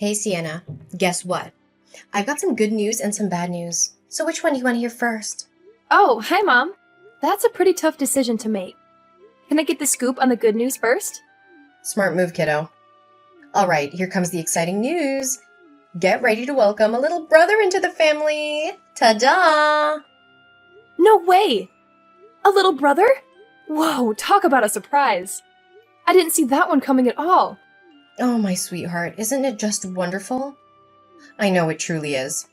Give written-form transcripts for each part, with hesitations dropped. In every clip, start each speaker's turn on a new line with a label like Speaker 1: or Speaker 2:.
Speaker 1: Hey Sienna, guess what? I've got some good news and some bad news. So which one do you want to hear first?
Speaker 2: Oh, hi, Mom. That's a pretty tough decision to make. Can I get the scoop on the good news first?
Speaker 1: Smart move, kiddo. All right, here comes the exciting news. Get ready to welcome a little brother into the family. Ta-da!
Speaker 2: No way! A little brother? Whoa, talk about a surprise. I didn't see that one coming at all.
Speaker 1: Oh, my sweetheart, isn't it just wonderful? I know it truly is.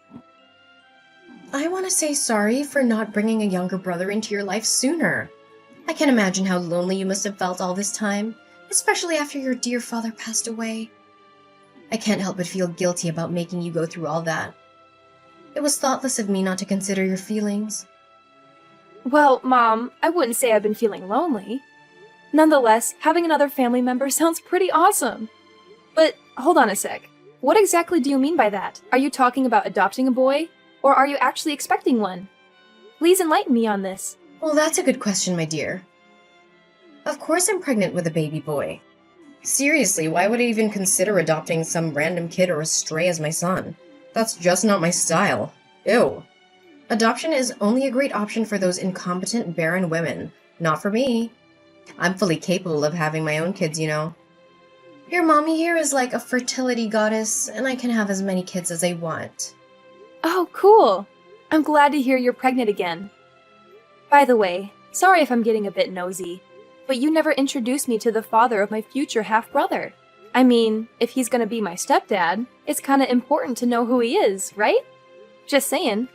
Speaker 1: I want to say sorry for not bringing a younger brother into your life sooner. I can imagine how lonely you must have felt all this time, especially after your dear father passed away. I can't help but feel guilty about making you go through all that. It was thoughtless of me not to consider your feelings.
Speaker 2: Well, Mom, I wouldn't say I've been feeling lonely. Nonetheless, having another family member sounds pretty awesome. But hold on a sec. What exactly do you mean by that? Are you talking about adopting a boy? Or are you actually expecting one? Please enlighten me on this.
Speaker 1: Well, that's a good question, my dear. Of course I'm pregnant with a baby boy. Seriously, why would I even consider adopting some random kid or a stray as my son? That's just not my style. Ew. Adoption is only a great option for those incompetent, barren women. Not for me. I'm fully capable of having my own kids, you know. Your mommy here is like a fertility goddess, and I can have as many kids as I want.
Speaker 2: Oh, cool. I'm glad to hear you're pregnant again. By the way, sorry if I'm getting a bit nosy, but you never introduced me to the father of my future half-brother. I mean, if he's gonna be my stepdad, it's kinda important to know who he is, right? Just saying.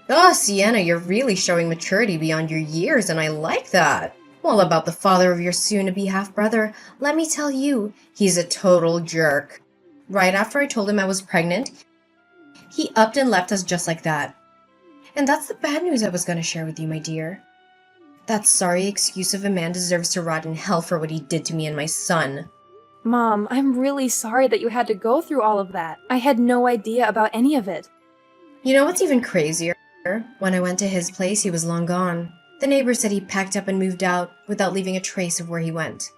Speaker 1: Oh, Sienna, you're really showing maturity beyond your years, and I like that. Well, about the father of your soon-to-be half-brother, let me tell you, he's a total jerk. Right after I told him I was pregnant, he upped and left us just like that. And that's the bad news I was going to share with you, my dear. That sorry excuse of a man deserves to rot in hell for what he did to me and my son.
Speaker 2: Mom, I'm really sorry that you had to go through all of that. I had no idea about any of it.
Speaker 1: You know what's even crazier? When I went to his place, he was long gone. The neighbor said he packed up and moved out without leaving a trace of where he went.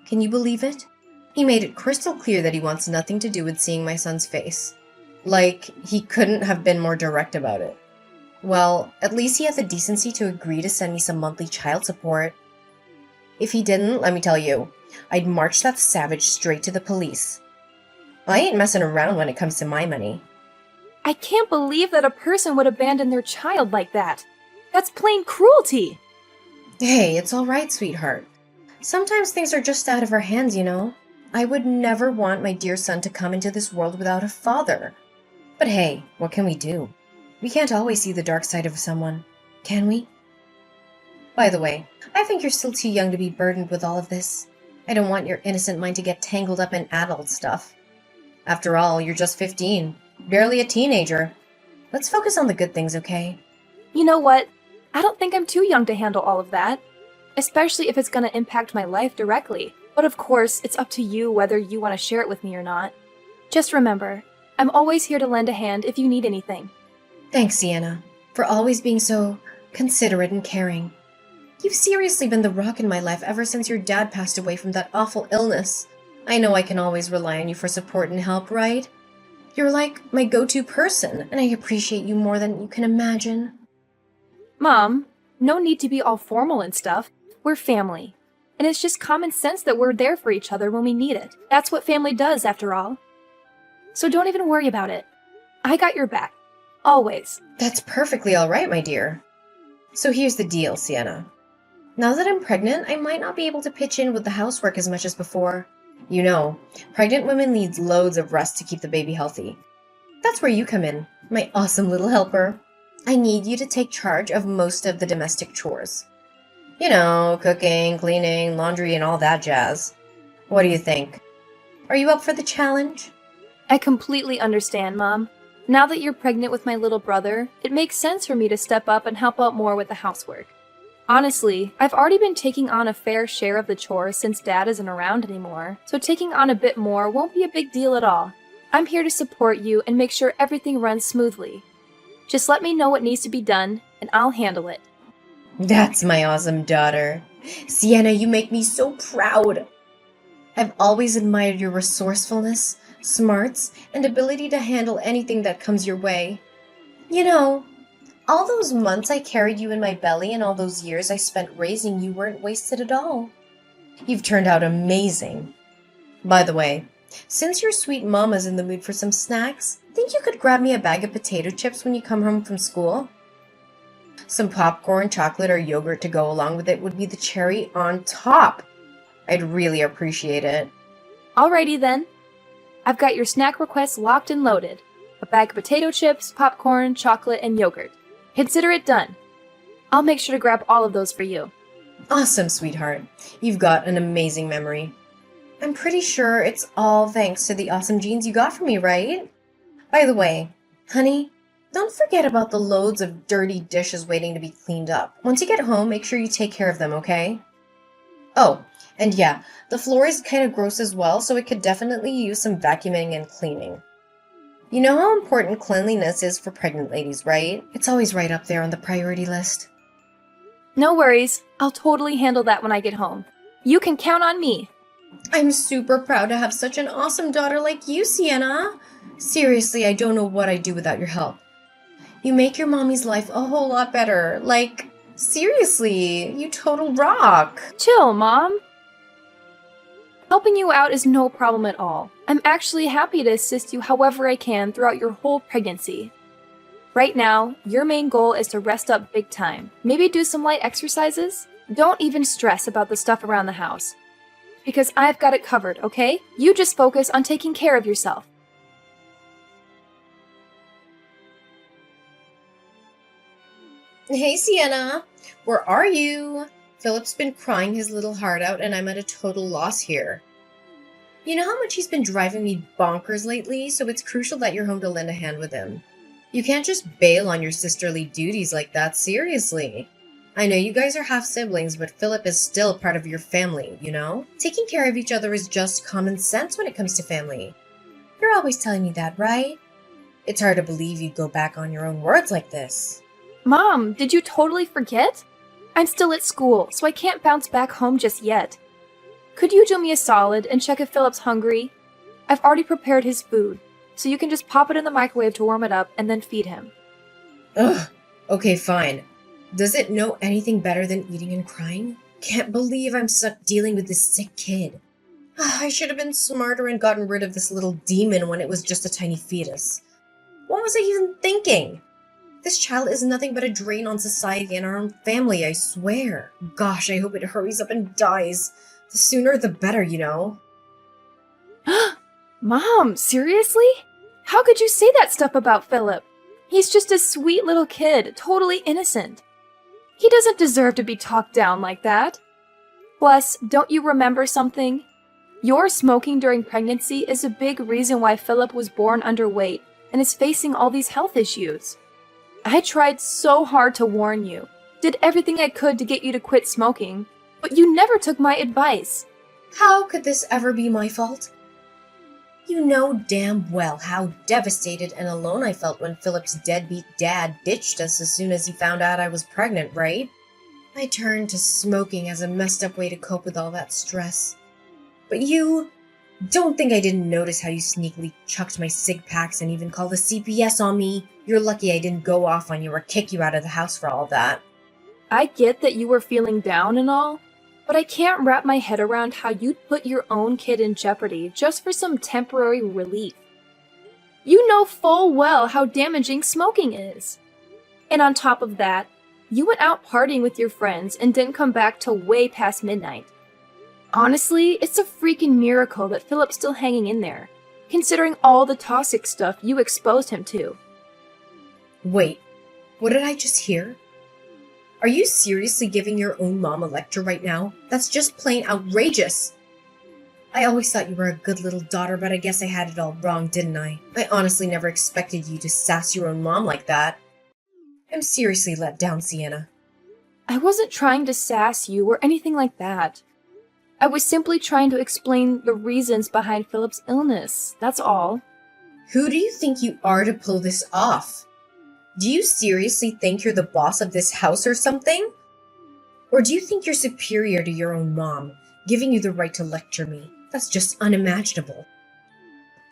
Speaker 1: Can you believe it? He made it crystal clear that he wants nothing to do with seeing my son's face. Like, he couldn't have been more direct about it. Well, at least he had the decency to agree to send me some monthly child support. If he didn't, let me tell you, I'd march that savage straight to the police. I ain't messing around when it comes to my money.
Speaker 2: I can't believe that a person would abandon their child like that. That's plain cruelty.
Speaker 1: Hey, it's all right, sweetheart. Sometimes things are just out of our hands, you know. I would never want my dear son to come into this world without a father. But hey, what can we do? We can't always see the dark side of someone, can we? By the way, I think you're still too young to be burdened with all of this. I don't want your innocent mind to get tangled up in adult stuff. After all, you're just 15, barely a teenager. Let's focus on the good things, okay?
Speaker 2: You know what? I don't think I'm too young to handle all of that, especially if it's going to impact my life directly. But of course, it's up to you whether you want to share it with me or not. Just remember, I'm always here to lend a hand if you need anything.
Speaker 1: Thanks, Sienna, for always being so considerate and caring. You've seriously been the rock in my life ever since your dad passed away from that awful illness. I know I can always rely on you for support and help, right? You're like my go-to person, and I appreciate you more than you can imagine.
Speaker 2: Mom, no need to be all formal and stuff. We're family. And it's just common sense that we're there for each other when we need it. That's what family does, after all. So don't even worry about it. I got your back. Always.
Speaker 1: That's perfectly all right, my dear. So here's the deal, Sienna. Now that I'm pregnant, I might not be able to pitch in with the housework as much as before. You know, pregnant women need loads of rest to keep the baby healthy. That's where you come in, my awesome little helper. I need you to take charge of most of the domestic chores. You know, cooking, cleaning, laundry, and all that jazz. What do you think? Are you up for the challenge?
Speaker 2: I completely understand, Mom. Now that you're pregnant with my little brother, it makes sense for me to step up and help out more with the housework. Honestly, I've already been taking on a fair share of the chores since Dad isn't around anymore, so taking on a bit more won't be a big deal at all. I'm here to support you and make sure everything runs smoothly. Just let me know what needs to be done, and I'll handle it.
Speaker 1: That's my awesome daughter. Sienna, you make me so proud. I've always admired your resourcefulness, smarts, and ability to handle anything that comes your way. You know, all those months I carried you in my belly and all those years I spent raising you weren't wasted at all. You've turned out amazing. By the way, since your sweet mama's in the mood for some snacks, think you could grab me a bag of potato chips when you come home from school? Some popcorn, chocolate, or yogurt to go along with it would be the cherry on top. I'd really appreciate it.
Speaker 2: Alrighty then. I've got your snack requests locked and loaded. A bag of potato chips, popcorn, chocolate, and yogurt. Consider it done. I'll make sure to grab all of those for you.
Speaker 1: Awesome, sweetheart. You've got an amazing memory. I'm pretty sure it's all thanks to the awesome genes you got from me, right? By the way, honey, don't forget about the loads of dirty dishes waiting to be cleaned up. Once you get home, make sure you take care of them, okay? Oh, and yeah, the floor is kind of gross as well, so it could definitely use some vacuuming and cleaning. You know how important cleanliness is for pregnant ladies, right? It's always right up there on the priority list.
Speaker 2: No worries. I'll totally handle that when I get home. You can count on me.
Speaker 1: I'm super proud to have such an awesome daughter like you, Sienna. Seriously, I don't know what I'd do without your help. You make your mommy's life a whole lot better. Like, seriously, you total rock.
Speaker 2: Chill, Mom. Helping you out is no problem at all. I'm actually happy to assist you however I can throughout your whole pregnancy. Right now, your main goal is to rest up big time. Maybe do some light exercises? Don't even stress about the stuff around the house. Because I've got it covered, okay? You just focus on taking care of yourself.
Speaker 1: Hey, Sienna. Where are you? Philip's been crying his little heart out and I'm at a total loss here. You know how much he's been driving me bonkers lately, so it's crucial that you're home to lend a hand with him. You can't just bail on your sisterly duties like that, seriously. I know you guys are half siblings, but Philip is still part of your family, you know? Taking care of each other is just common sense when it comes to family. You're always telling me that, right? It's hard to believe you'd go back on your own words like this.
Speaker 2: Mom, did you totally forget? I'm still at school, so I can't bounce back home just yet. Could you do me a solid and check if Philip's hungry? I've already prepared his food, so you can just pop it in the microwave to warm it up and then feed him.
Speaker 1: Ugh, okay, fine. Does it know anything better than eating and crying? Can't believe I'm stuck dealing with this sick kid. I should have been smarter and gotten rid of this little demon when it was just a tiny fetus. What was I even thinking? This child is nothing but a drain on society and our own family, I swear. Gosh, I hope it hurries up and dies. The sooner the better, you know?
Speaker 2: Mom, seriously? How could you say that stuff about Philip? He's just a sweet little kid, totally innocent. He doesn't deserve to be talked down like that. Plus, don't you remember something? Your smoking during pregnancy is a big reason why Philip was born underweight and is facing all these health issues. I tried so hard to warn you, did everything I could to get you to quit smoking, but you never took my advice.
Speaker 1: How could this ever be my fault? You know damn well how devastated and alone I felt when Philip's deadbeat dad ditched us as soon as he found out I was pregnant, right? I turned to smoking as a messed up way to cope with all that stress. But you don't think I didn't notice how you sneakily chucked my cig packs and even called the CPS on me. You're lucky I didn't go off on you or kick you out of the house for all that.
Speaker 2: I get that you were feeling down and all, but I can't wrap my head around how you'd put your own kid in jeopardy just for some temporary relief. You know full well how damaging smoking is. And on top of that, you went out partying with your friends and didn't come back till way past midnight. Honestly, it's a freaking miracle that Philip's still hanging in there, considering all the toxic stuff you exposed him to.
Speaker 1: Wait, what did I just hear? Are you seriously giving your own mom a lecture right now? That's just plain outrageous. I always thought you were a good little daughter, but I guess I had it all wrong, didn't I? I honestly never expected you to sass your own mom like that. I'm seriously let down, Sienna.
Speaker 2: I wasn't trying to sass you or anything like that. I was simply trying to explain the reasons behind Philip's illness, that's all.
Speaker 1: Who do you think you are to pull this off? Do you seriously think you're the boss of this house or something? Or do you think you're superior to your own mom, giving you the right to lecture me? That's just unimaginable.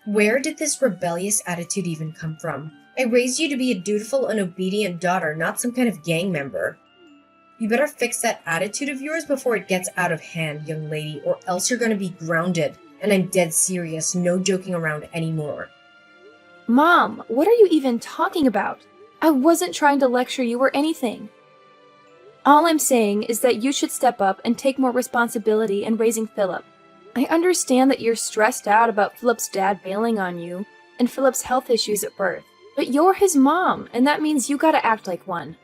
Speaker 1: Where did this rebellious attitude even come from? I raised you to be a dutiful and obedient daughter, not some kind of gang member. You better fix that attitude of yours before it gets out of hand, young lady, or else you're gonna be grounded. And I'm dead serious, no joking around anymore.
Speaker 2: Mom, what are you even talking about? I wasn't trying to lecture you or anything. All I'm saying is that you should step up and take more responsibility in raising Philip. I understand that you're stressed out about Philip's dad bailing on you and Philip's health issues at birth, but you're his mom, and that means you gotta act like one.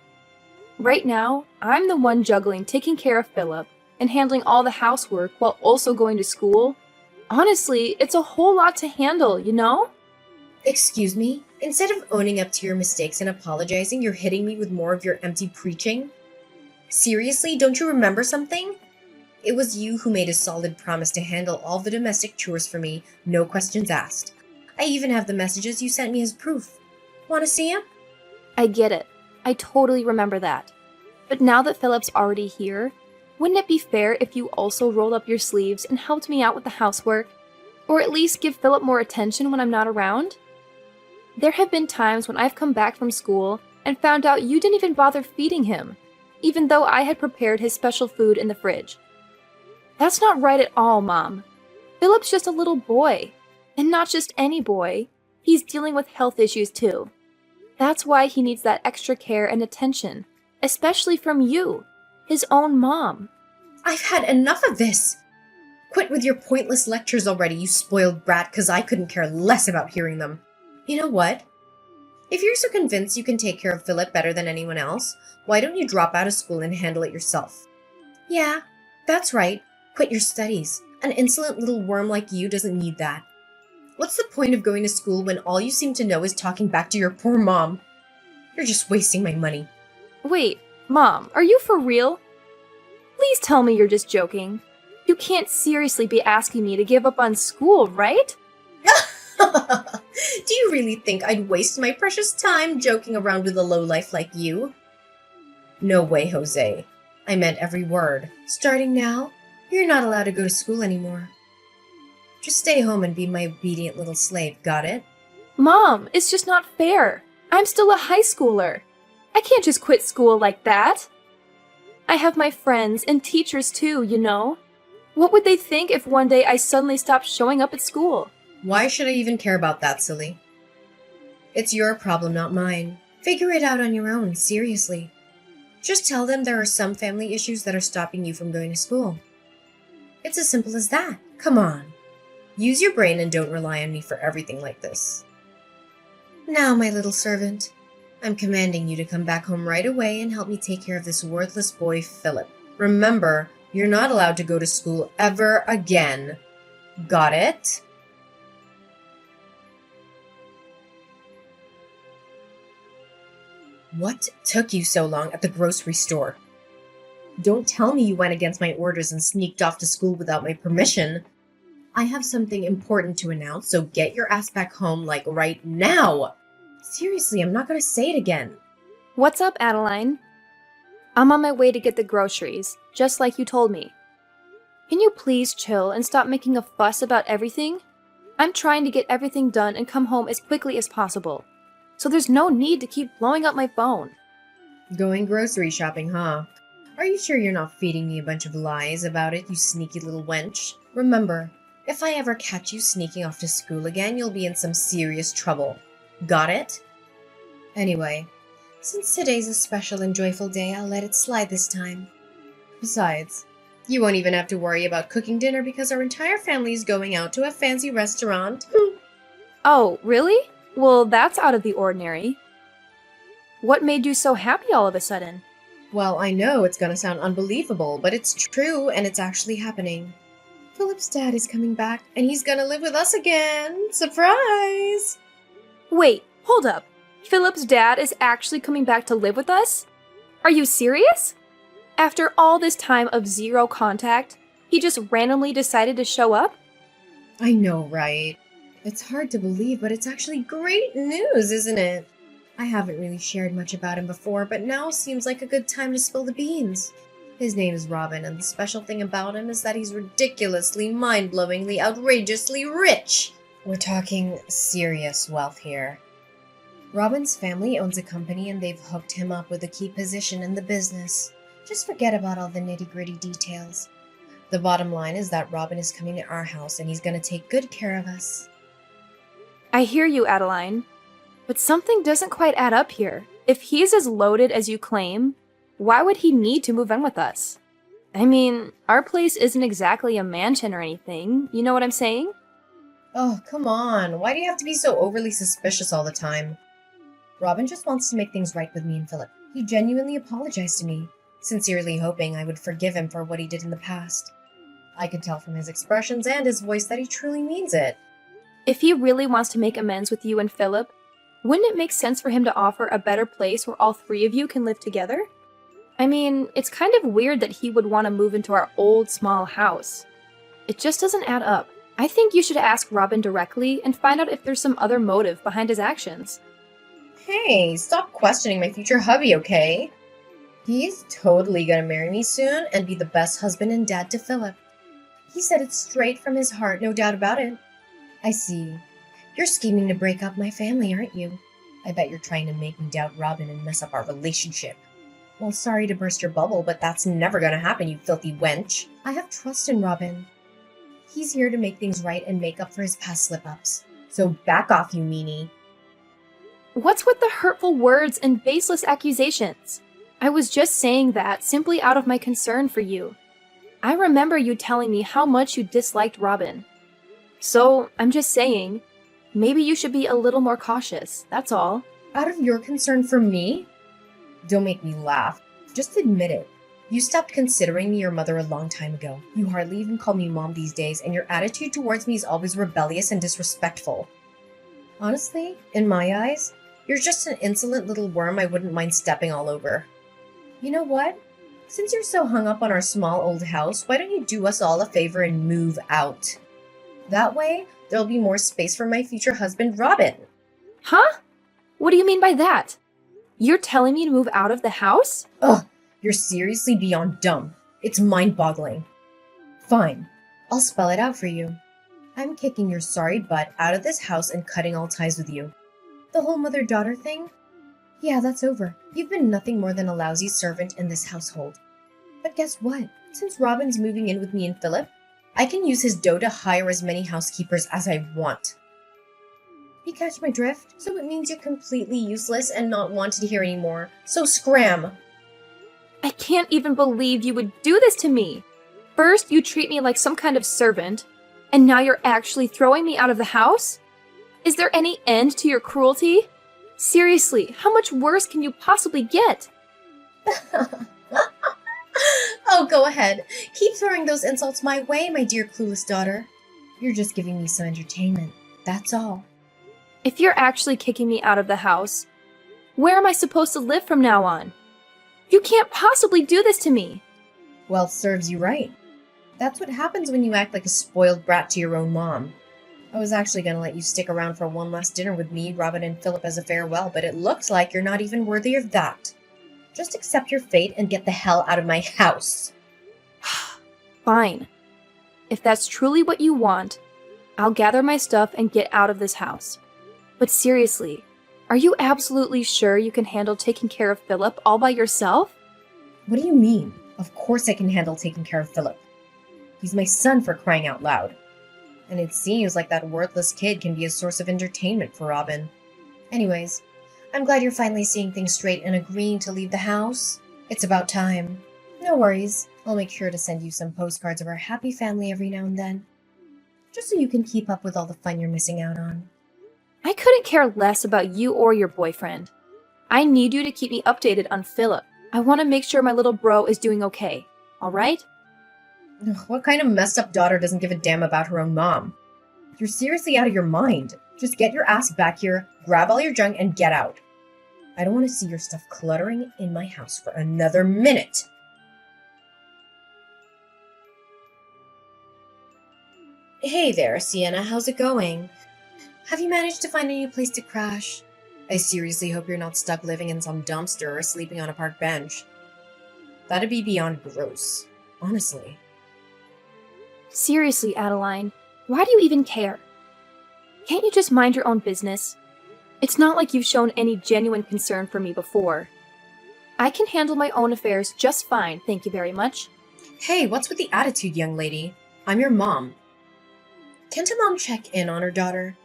Speaker 2: Right now, I'm the one juggling taking care of Philip and handling all the housework while also going to school. Honestly, it's a whole lot to handle, you know?
Speaker 1: Excuse me? Instead of owning up to your mistakes and apologizing, you're hitting me with more of your empty preaching? Seriously, don't you remember something? It was you who made a solid promise to handle all the domestic chores for me, no questions asked. I even have the messages you sent me as proof. Want to see 'em?
Speaker 2: I get it. I totally remember that. But now that Philip's already here, wouldn't it be fair if you also rolled up your sleeves and helped me out with the housework? Or at least give Philip more attention when I'm not around? There have been times when I've come back from school and found out you didn't even bother feeding him, even though I had prepared his special food in the fridge. That's not right at all, Mom. Philip's just a little boy. And not just any boy. He's dealing with health issues too. That's why he needs that extra care and attention, especially from you, his own mom.
Speaker 1: I've had enough of this! Quit with your pointless lectures already, you spoiled brat, because I couldn't care less about hearing them. You know what? If you're so convinced you can take care of Philip better than anyone else, why don't you drop out of school and handle it yourself? Yeah, that's right. Quit your studies. An insolent little worm like you doesn't need that. What's the point of going to school when all you seem to know is talking back to your poor mom? You're just wasting my money.
Speaker 2: Wait, Mom, are you for real? Please tell me you're just joking. You can't seriously be asking me to give up on school, right?
Speaker 1: Do you really think I'd waste my precious time joking around with a lowlife like you? No way, Jose. I meant every word. Starting now, you're not allowed to go to school anymore. Just stay home and be my obedient little slave, got it?
Speaker 2: Mom, it's just not fair. I'm still a high schooler. I can't just quit school like that. I have my friends and teachers too, you know. What would they think if one day I suddenly stopped showing up at school?
Speaker 1: Why should I even care about that, silly? It's your problem, not mine. Figure it out on your own, seriously. Just tell them there are some family issues that are stopping you from going to school. It's as simple as that. Come on. Use your brain and don't rely on me for everything like this. Now, my little servant, I'm commanding you to come back home right away and help me take care of this worthless boy, Philip. Remember, you're not allowed to go to school ever again. Got it? What took you so long at the grocery store? Don't tell me you went against my orders and sneaked off to school without my permission. I have something important to announce, so get your ass back home, like, right now! Seriously, I'm not gonna say it again.
Speaker 2: What's up, Adeline? I'm on my way to get the groceries, just like you told me. Can you please chill and stop making a fuss about everything? I'm trying to get everything done and come home as quickly as possible, so there's no need to keep blowing up my phone.
Speaker 1: Going grocery shopping, huh? Are you sure you're not feeding me a bunch of lies about it, you sneaky little wench? Remember, if I ever catch you sneaking off to school again, you'll be in some serious trouble. Got it? Anyway, since today's a special and joyful day, I'll let it slide this time. Besides, you won't even have to worry about cooking dinner because our entire family is going out to a fancy restaurant.
Speaker 2: Oh, really? Well, that's out of the ordinary. What made you so happy all of a sudden?
Speaker 1: Well, I know it's gonna sound unbelievable, but it's true and it's actually happening. Philip's dad is coming back and he's gonna live with us again. Surprise!
Speaker 2: Wait, hold up. Philip's dad is actually coming back to live with us? Are you serious? After all this time of zero contact, he just randomly decided to show up?
Speaker 1: I know, right? It's hard to believe, but it's actually great news, isn't it? I haven't really shared much about him before, but now seems like a good time to spill the beans. His name is Robin, and the special thing about him is that he's ridiculously, mind-blowingly, outrageously rich. We're talking serious wealth here. Robin's family owns a company and they've hooked him up with a key position in the business. Just forget about all the nitty-gritty details. The bottom line is that Robin is coming to our house and he's going to take good care of us.
Speaker 2: I hear you, Adeline. But something doesn't quite add up here. If he's as loaded as you claim, why would he need to move in with us? I mean, our place isn't exactly a mansion or anything. You know what I'm saying?
Speaker 1: Oh, come on. Why do you have to be so overly suspicious all the time? Robin just wants to make things right with me and Philip. He genuinely apologized to me, sincerely hoping I would forgive him for what he did in the past. I could tell from his expressions and his voice that he truly means it.
Speaker 2: If he really wants to make amends with you and Philip, wouldn't it make sense for him to offer a better place where all three of you can live together? I mean, it's kind of weird that he would want to move into our old, small house. It just doesn't add up. I think you should ask Robin directly and find out if there's some other motive behind his actions.
Speaker 1: Hey, stop questioning my future hubby, okay? He's totally gonna marry me soon and be the best husband and dad to Philip. He said it straight from his heart, no doubt about it. I see. You're scheming to break up my family, aren't you? I bet you're trying to make me doubt Robin and mess up our relationship. Well, sorry to burst your bubble, but that's never gonna happen, you filthy wench. I have trust in Robin. He's here to make things right and make up for his past slip-ups. So back off, you meanie.
Speaker 2: What's with the hurtful words and baseless accusations? I was just saying that simply out of my concern for you. I remember you telling me how much you disliked Robin. So, I'm just saying, maybe you should be a little more cautious, that's all.
Speaker 1: Out of your concern for me? Don't make me laugh. Just admit it. You stopped considering me your mother a long time ago. You hardly even call me mom these days, and your attitude towards me is always rebellious and disrespectful. Honestly, in my eyes, you're just an insolent little worm I wouldn't mind stepping all over. You know what? Since you're so hung up on our small old house, why don't you do us all a favor and move out? That way, there'll be more space for my future husband, Robin.
Speaker 2: Huh? What do you mean by that? You're telling me to move out of the house?
Speaker 1: Ugh, you're seriously beyond dumb. It's mind-boggling. Fine, I'll spell it out for you. I'm kicking your sorry butt out of this house and cutting all ties with you. The whole mother-daughter thing? Yeah, that's over. You've been nothing more than a lousy servant in this household. But guess what? Since Robin's moving in with me and Philip, I can use his dough to hire as many housekeepers as I want. You catch my drift? So it means you're completely useless and not wanted here anymore. So scram!
Speaker 2: I can't even believe you would do this to me. First, you treat me like some kind of servant, and now you're actually throwing me out of the house? Is there any end to your cruelty? Seriously, how much worse can you possibly get?
Speaker 1: Oh, go ahead. Keep throwing those insults my way, my dear clueless daughter. You're just giving me some entertainment. That's all.
Speaker 2: If you're actually kicking me out of the house, where am I supposed to live from now on? You can't possibly do this to me.
Speaker 1: Wealth serves you right. That's what happens when you act like a spoiled brat to your own mom. I was actually going to let you stick around for one last dinner with me, Robin, and Philip as a farewell, but it looks like you're not even worthy of that. Just accept your fate and get the hell out of my house.
Speaker 2: Fine. If that's truly what you want, I'll gather my stuff and get out of this house. But seriously, are you absolutely sure you can handle taking care of Philip all by yourself?
Speaker 1: What do you mean? Of course I can handle taking care of Philip. He's my son, for crying out loud. And it seems like that worthless kid can be a source of entertainment for Robin. Anyways, I'm glad you're finally seeing things straight and agreeing to leave the house. It's about time. No worries. I'll make sure to send you some postcards of our happy family every now and then. Just so you can keep up with all the fun you're missing out on.
Speaker 2: I couldn't care less about you or your boyfriend. I need you to keep me updated on Philip. I want to make sure my little bro is doing okay. All right?
Speaker 1: Ugh, what kind of messed up daughter doesn't give a damn about her own mom? You're seriously out of your mind. Just get your ass back here, grab all your junk, and get out. I don't want to see your stuff cluttering in my house for another minute. Hey there, Sienna. How's it going? Have you managed to find a new place to crash? I seriously hope you're not stuck living in some dumpster or sleeping on a park bench. That'd be beyond gross, honestly.
Speaker 2: Seriously, Adeline, why do you even care? Can't you just mind your own business? It's not like you've shown any genuine concern for me before. I can handle my own affairs just fine, thank you very much.
Speaker 1: Hey, what's with the attitude, young lady? I'm your mom. Can't a mom check in on her daughter?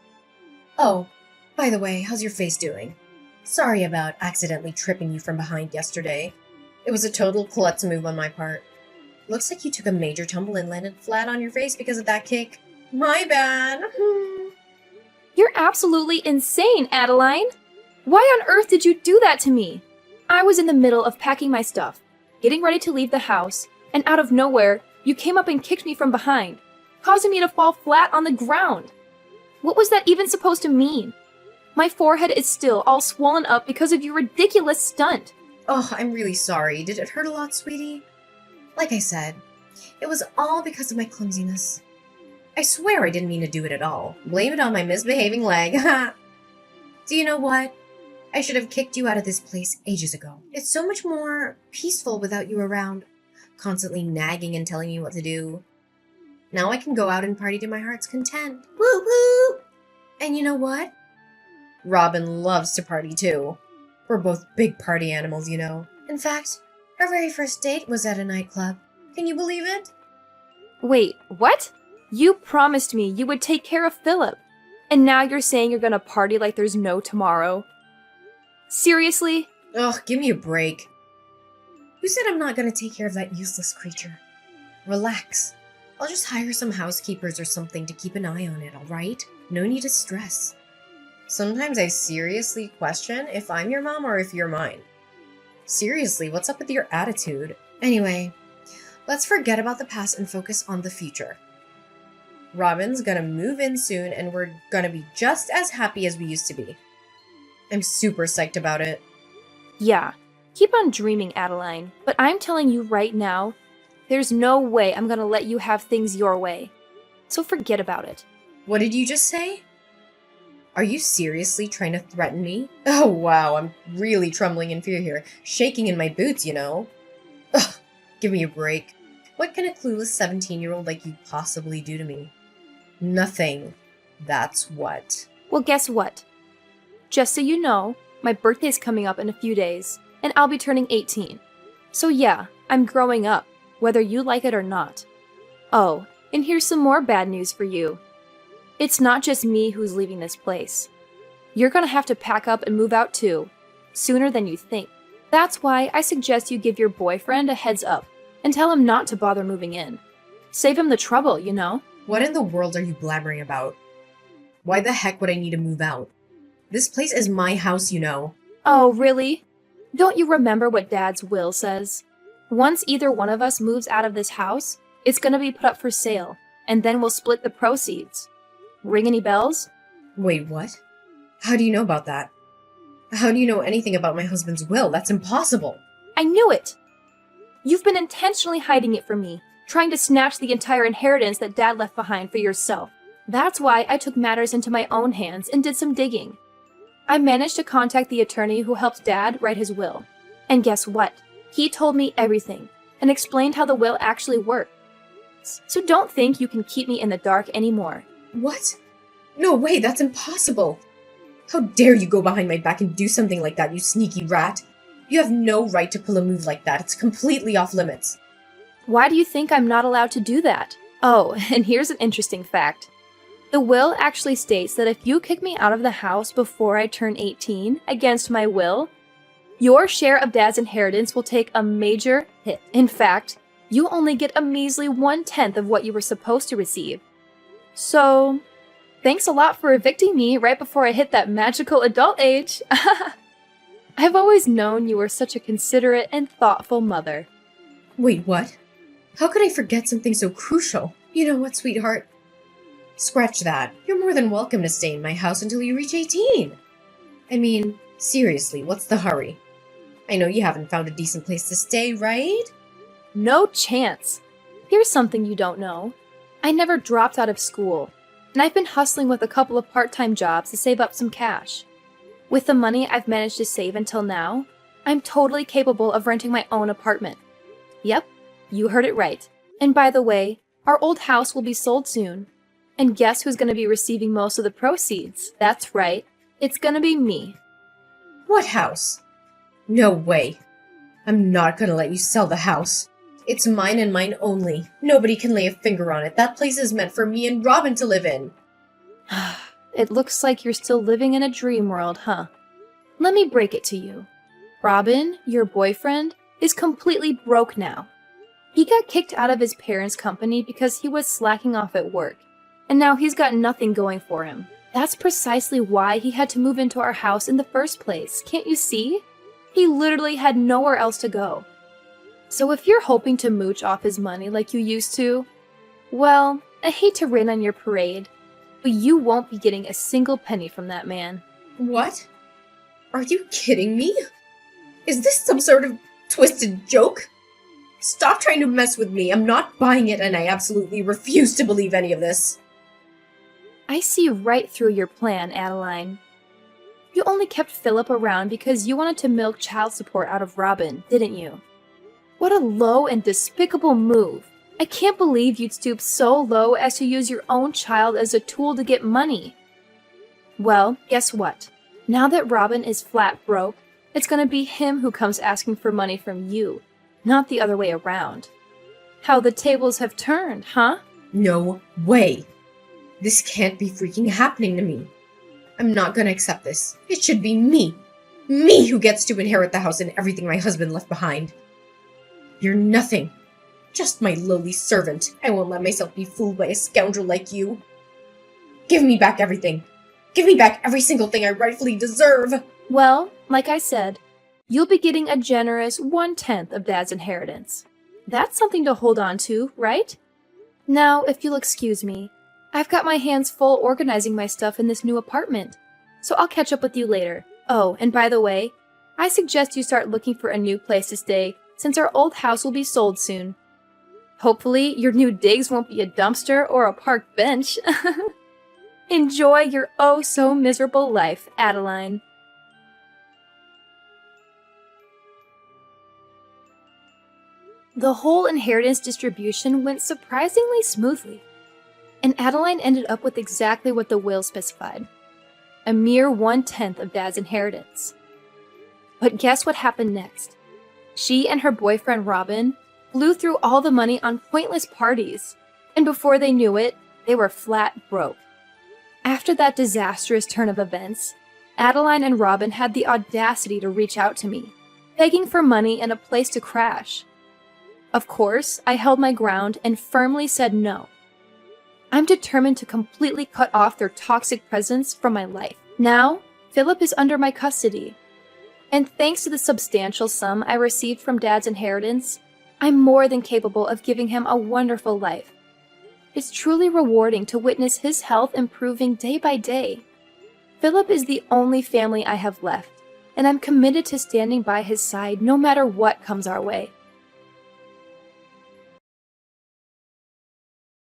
Speaker 1: Oh, by the way, how's your face doing? Sorry about accidentally tripping you from behind yesterday. It was a total klutz move on my part. Looks like you took a major tumble and landed flat on your face because of that kick. My bad.
Speaker 2: You're absolutely insane, Adeline! Why on earth did you do that to me? I was in the middle of packing my stuff, getting ready to leave the house, and out of nowhere, you came up and kicked me from behind, causing me to fall flat on the ground. What was that even supposed to mean? My forehead is still all swollen up because of your ridiculous stunt.
Speaker 1: Oh, I'm really sorry. Did it hurt a lot, sweetie? Like I said, it was all because of my clumsiness. I swear I didn't mean to do it at all. Blame it on my misbehaving leg. Do you know what? I should have kicked you out of this place ages ago. It's so much more peaceful without you around, constantly nagging and telling me what to do. Now I can go out and party to my heart's content. Woo woo! And you know what? Robin loves to party too. We're both big party animals, you know. In fact, our very first date was at a nightclub. Can you believe it?
Speaker 2: Wait, what? You promised me you would take care of Philip, and now you're saying you're gonna party like there's no tomorrow? Seriously?
Speaker 1: Ugh, give me a break. Who said I'm not gonna take care of that useless creature? Relax. I'll just hire some housekeepers or something to keep an eye on it, alright? No need to stress. Sometimes I seriously question if I'm your mom or if you're mine. Seriously, what's up with your attitude? Anyway, let's forget about the past and focus on the future. Robin's gonna move in soon and we're gonna be just as happy as we used to be. I'm super psyched about it.
Speaker 2: Yeah, keep on dreaming, Adeline, but I'm telling you right now, there's no way I'm gonna let you have things your way. So forget about it.
Speaker 1: What did you just say? Are you seriously trying to threaten me? Oh wow, I'm really trembling in fear here. Shaking in my boots, you know. Ugh, give me a break. What can a clueless 17-year-old like you possibly do to me? Nothing. That's what.
Speaker 2: Well, guess what? Just so you know, my birthday's coming up in a few days, and I'll be turning 18. So yeah, I'm growing up, whether you like it or not. Oh, and here's some more bad news for you. It's not just me who's leaving this place. You're gonna have to pack up and move out too, sooner than you think. That's why I suggest you give your boyfriend a heads up and tell him not to bother moving in. Save him the trouble, you know?
Speaker 1: What in the world are you blabbering about? Why the heck would I need to move out? This place is my house, you know.
Speaker 2: Oh, really? Don't you remember what Dad's will says? Once either one of us moves out of this house, it's gonna be put up for sale, and then we'll split the proceeds. Ring any bells?
Speaker 1: Wait, what? How do you know about that? How do you know anything about my husband's will? That's impossible.
Speaker 2: I knew it! You've been intentionally hiding it from me, trying to snatch the entire inheritance that Dad left behind for yourself. That's why I took matters into my own hands and did some digging. I managed to contact the attorney who helped Dad write his will. And guess what? He told me everything and explained how the will actually works. So don't think you can keep me in the dark anymore.
Speaker 1: What? No way, that's impossible. How dare you go behind my back and do something like that, you sneaky rat? You have no right to pull a move like that. It's completely off limits.
Speaker 2: Why do you think I'm not allowed to do that? Oh, and here's an interesting fact. The will actually states that if you kick me out of the house before I turn 18, against my will, your share of Dad's inheritance will take a major hit. In fact, you only get a measly 1/10 of what you were supposed to receive. So, thanks a lot for evicting me right before I hit that magical adult age. I've always known you were such a considerate and thoughtful mother.
Speaker 1: Wait, what? How could I forget something so crucial? You know what, sweetheart? Scratch that. You're more than welcome to stay in my house until you reach 18. I mean, seriously, what's the hurry? I know you haven't found a decent place to stay, right?
Speaker 2: No chance. Here's something you don't know. I never dropped out of school, and I've been hustling with a couple of part-time jobs to save up some cash. With the money I've managed to save until now, I'm totally capable of renting my own apartment. Yep, you heard it right. And by the way, our old house will be sold soon. And guess who's going to be receiving most of the proceeds? That's right. It's going to be me.
Speaker 1: What house? No way. I'm not gonna let you sell the house. It's mine and mine only. Nobody can lay a finger on it. That place is meant for me and Robin to live in.
Speaker 2: It looks like you're still living in a dream world, huh? Let me break it to you. Robin, your boyfriend, is completely broke now. He got kicked out of his parents' company because he was slacking off at work, and now he's got nothing going for him. That's precisely why he had to move into our house in the first place. Can't you see? He literally had nowhere else to go. So if you're hoping to mooch off his money like you used to, well, I hate to rain on your parade, but you won't be getting a single penny from that man.
Speaker 1: What? Are you kidding me? Is this some sort of twisted joke? Stop trying to mess with me. I'm not buying it, and I absolutely refuse to believe any of this.
Speaker 2: I see right through your plan, Adeline. You only kept Philip around because you wanted to milk child support out of Robin, didn't you? What a low and despicable move. I can't believe you'd stoop so low as to use your own child as a tool to get money. Well, guess what? Now that Robin is flat broke, it's gonna be him who comes asking for money from you, not the other way around. How the tables have turned, huh?
Speaker 1: No way. This can't be freaking happening to me. I'm not gonna accept this. It should be me. Me who gets to inherit the house and everything my husband left behind. You're nothing. Just my lowly servant. I won't let myself be fooled by a scoundrel like you. Give me back everything. Give me back every single thing I rightfully deserve.
Speaker 2: Well, like I said, you'll be getting a generous 1/10 of Dad's inheritance. That's something to hold on to, right? Now, if you'll excuse me, I've got my hands full organizing my stuff in this new apartment, so I'll catch up with you later. Oh, and by the way, I suggest you start looking for a new place to stay since our old house will be sold soon. Hopefully, your new digs won't be a dumpster or a park bench. Enjoy your oh-so-miserable life, Adeline. The whole inheritance distribution went surprisingly smoothly, and Adeline ended up with exactly what the will specified, a mere 1/10 of Dad's inheritance. But guess what happened next? She and her boyfriend Robin blew through all the money on pointless parties, and before they knew it, they were flat broke. After that disastrous turn of events, Adeline and Robin had the audacity to reach out to me, begging for money and a place to crash. Of course, I held my ground and firmly said no. I'm determined to completely cut off their toxic presence from my life. Now, Philip is under my custody, and thanks to the substantial sum I received from Dad's inheritance, I'm more than capable of giving him a wonderful life. It's truly rewarding to witness his health improving day by day. Philip is the only family I have left, and I'm committed to standing by his side no matter what comes our way.